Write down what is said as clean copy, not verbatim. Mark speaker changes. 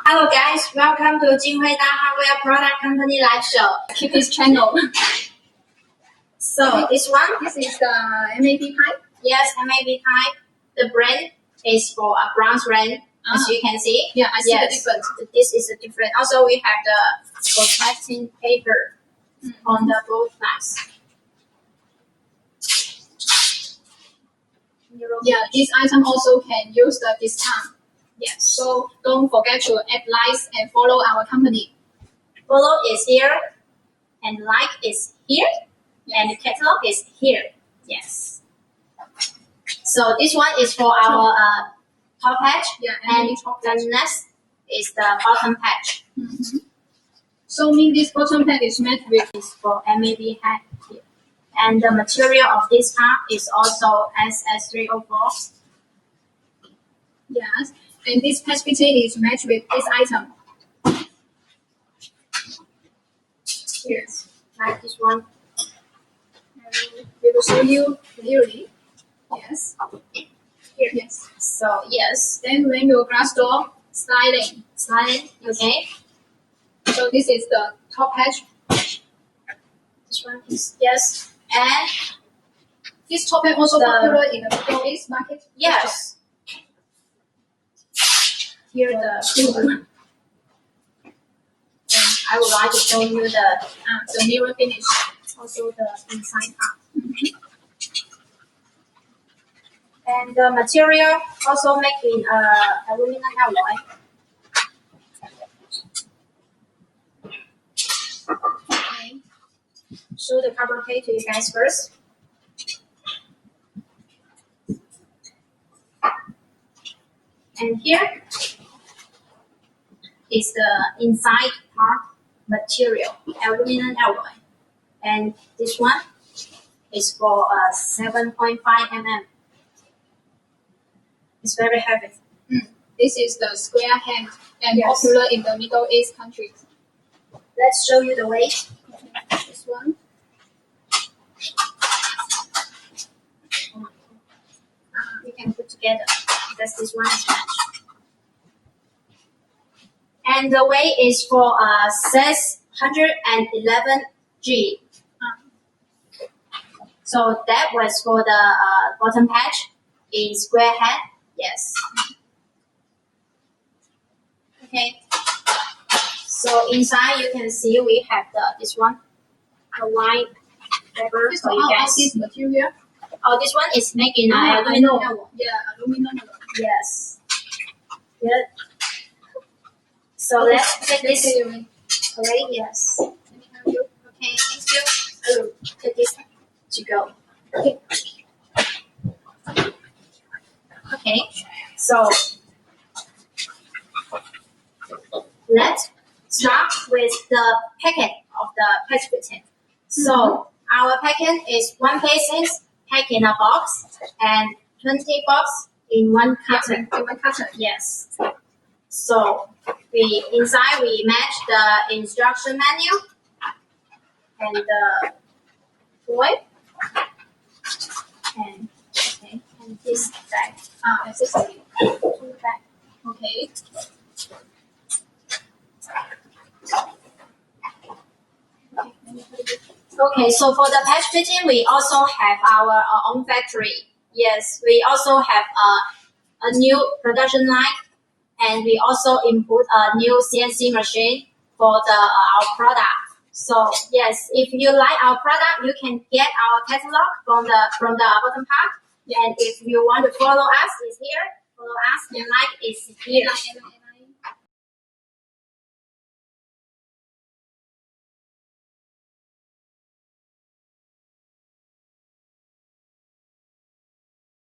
Speaker 1: Hello guys, welcome to Jianlai Hardware Product Company live show.
Speaker 2: Keep this channel.
Speaker 1: So this one,
Speaker 2: This is the MAP pipe.
Speaker 1: yes, MAP type. The brand is for a bronze brand, as you can see.
Speaker 2: Yeah, I see
Speaker 1: yes,
Speaker 2: the difference.
Speaker 1: This is a different. Also, we have the protecting paper on the both sides.
Speaker 2: Yeah, this item also can use the discount.
Speaker 1: Yes.
Speaker 2: So don't forget to add likes and follow our company.
Speaker 1: Follow is here, and like is here, and the catalog is here. Yes. So this one is for our top patch,
Speaker 2: Yeah,
Speaker 1: and
Speaker 2: MAP top patch.
Speaker 1: the next is the bottom patch.
Speaker 2: So mean this bottom pad is made with
Speaker 1: Is for MAP hat here. And the material of this part is also SS304.
Speaker 2: yes, and this patch fitting is matched with this item.
Speaker 1: Yes, like this one.
Speaker 2: We will show you clearly. Yes.
Speaker 1: Here.
Speaker 2: Yes.
Speaker 1: So yes,
Speaker 2: Then when your glass door sliding.
Speaker 1: sliding. Okay.
Speaker 2: So this is the top patch.
Speaker 1: This one is yes, and
Speaker 2: This top pad also
Speaker 1: The-
Speaker 2: popular in the Middle East market.
Speaker 1: yes. Here the. And I would like to show you
Speaker 2: The mirror finish.
Speaker 1: also the inside part. And the material also made in aluminum alloy. Okay. Show the carbon plate to you guys first. And here is the inside part material, aluminum alloy. And this one is for 7.5 mm. It's very heavy.
Speaker 2: This is the square hand and
Speaker 1: Yes.
Speaker 2: popular in the Middle East countries.
Speaker 1: Let's show you the weight.
Speaker 2: This one.
Speaker 1: We can put together because this one is matched. And the weight is for 611 G. So that was for the bottom patch in square head. Yes. Okay. So inside you can see we have this one, the white paper
Speaker 2: This
Speaker 1: for you
Speaker 2: all of
Speaker 1: guys.
Speaker 2: this material.
Speaker 1: Oh, this one is made in
Speaker 2: I
Speaker 1: aluminum.
Speaker 2: know. Yeah, aluminum.
Speaker 1: Yes. Yeah. So let's take this
Speaker 2: Okay.
Speaker 1: away. Yes.
Speaker 2: Let me help you.
Speaker 1: Okay, thank you. Oh, take this to go. Okay. Okay. So let's start with the packet of the patch fitting. So our packet is 1 pieces packed in a box and 20 box in one carton.
Speaker 2: Yeah, one carton.
Speaker 1: Yes. So inside we match the instruction manual and the foil and this bag.
Speaker 2: This is it.
Speaker 1: Two bag.
Speaker 2: Okay.
Speaker 1: Okay, so for the patch fitting, we also have our own factory. Yes, we also have a new production line, and we also input a new CNC machine for our product. So yes, if you like our product, you can get our catalog from the bottom part. And if you want to follow us, it's here. Follow us and like is here.